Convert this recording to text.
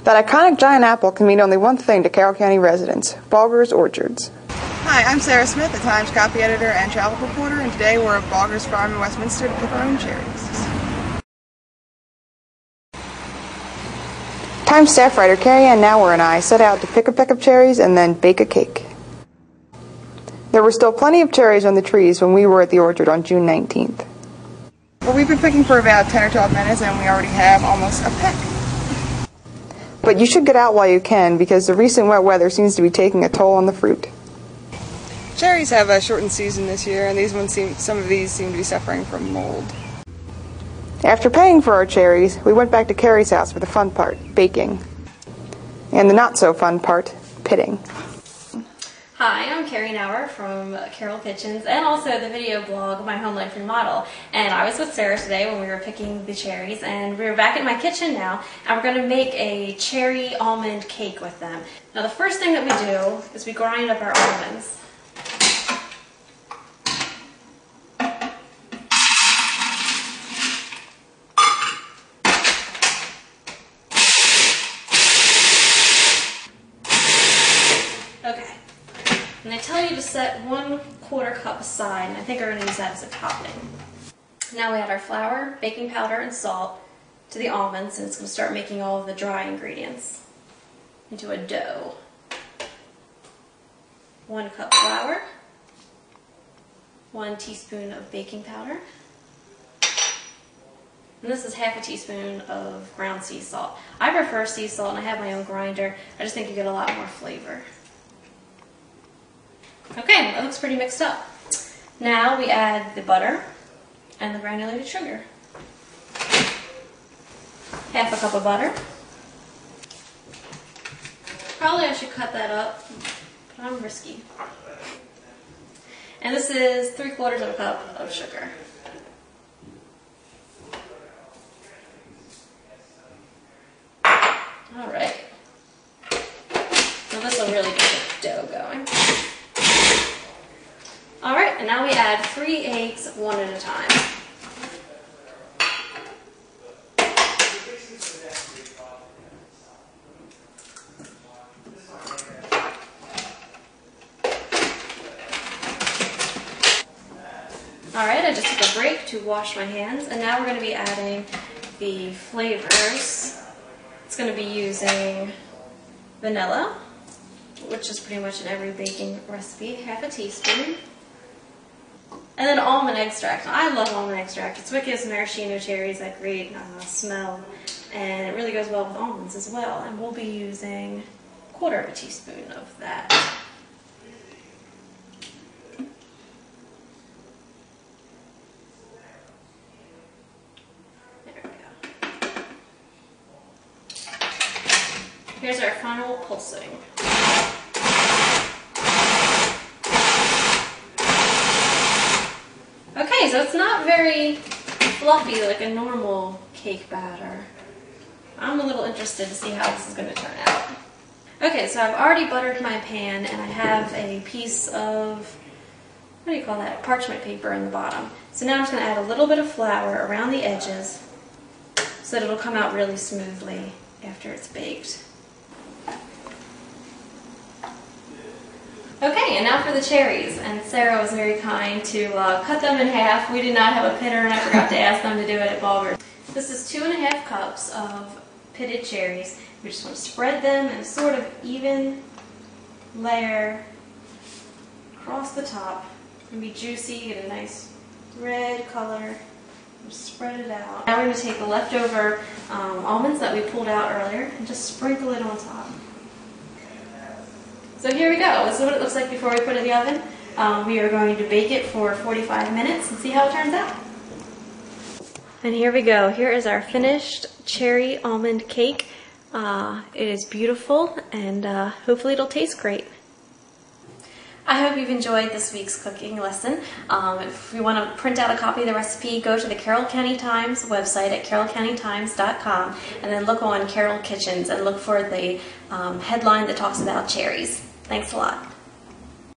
That iconic giant apple can mean only one thing to Carroll County residents: Baugher's Orchards. Hi, I'm Sarah Smith, the Times copy editor and travel reporter, and today we're at Baugher's farm in Westminster to pick our own cherries. Times staff writer Carrie Ann Nauer and I set out to pick a peck of cherries and then bake a cake. There were still plenty of cherries on the trees when we were at the orchard on June 19th. Well, we've been picking for about 10 or 12 minutes and we already have almost a peck. But you should get out while you can, because the recent wet weather seems to be taking a toll on the fruit. Cherries have a shortened season this year, and some of these seem to be suffering from mold. After paying for our cherries, we went back to Carrie's house for the fun part, baking. And the not-so-fun part, pitting. Hi, I'm Carrie Nauer from Carroll Kitchens and also the video blog My Home Life Remodel. And I was with Sarah today when we were picking the cherries, and we're back in my kitchen now, and we're going to make a cherry almond cake with them. Now the first thing that we do is we grind up our almonds. Okay. And they tell you to set 1/4 cup aside, and I think we're going to use that as a topping. Now we add our flour, baking powder, and salt to the almonds, and it's going to start making all of the dry ingredients into a dough. 1 cup flour, 1 teaspoon of baking powder, and this is 1/2 teaspoon of ground sea salt. I prefer sea salt, and I have my own grinder. I just think you get a lot more flavor. Okay, that looks pretty mixed up. Now we add the butter and the granulated sugar. 1/2 cup of butter. Probably I should cut that up, but I'm risky. And this is 3/4 cup of sugar. Alright. So this will really get the dough going. Alright, and now we add 3 eggs, 1 at a time. Alright, I just took a break to wash my hands, and now we're going to be adding the flavors. It's going to be using vanilla, which is pretty much in every baking recipe, 1/2 teaspoon. And then almond extract. Now, I love almond extract. It's what gives maraschino cherries that great smell, and it really goes well with almonds as well. And we'll be using 1/4 teaspoon of that. There we go. Here's our final pulsing. Okay, so it's not very fluffy like a normal cake batter. I'm a little interested to see how this is going to turn out. Okay, so I've already buttered my pan, and I have a piece of, what do you call that, parchment paper in the bottom. So now I'm just going to add a little bit of flour around the edges so that it'll come out really smoothly after it's baked. Okay, and now for the cherries, and Sarah was very kind to cut them in half. We did not have a pitter, and I forgot to ask them to do it at Baugher. This is 2½ cups of pitted cherries. We just want to spread them in a sort of even layer across the top. It's going to be juicy, get a nice red color. Just spread it out. Now we're going to take the leftover almonds that we pulled out earlier and just sprinkle it on top. So here we go. This is what it looks like before we put it in the oven. We are going to bake it for 45 minutes and see how it turns out. And here we go. Here is our finished cherry almond cake. It is beautiful, and hopefully it'll taste great. I hope you've enjoyed this week's cooking lesson. If you want to print out a copy of the recipe, go to the Carroll County Times website at carrollcountytimes.com, and then look on Carroll Kitchens and look for the headline that talks about cherries. Thanks a lot.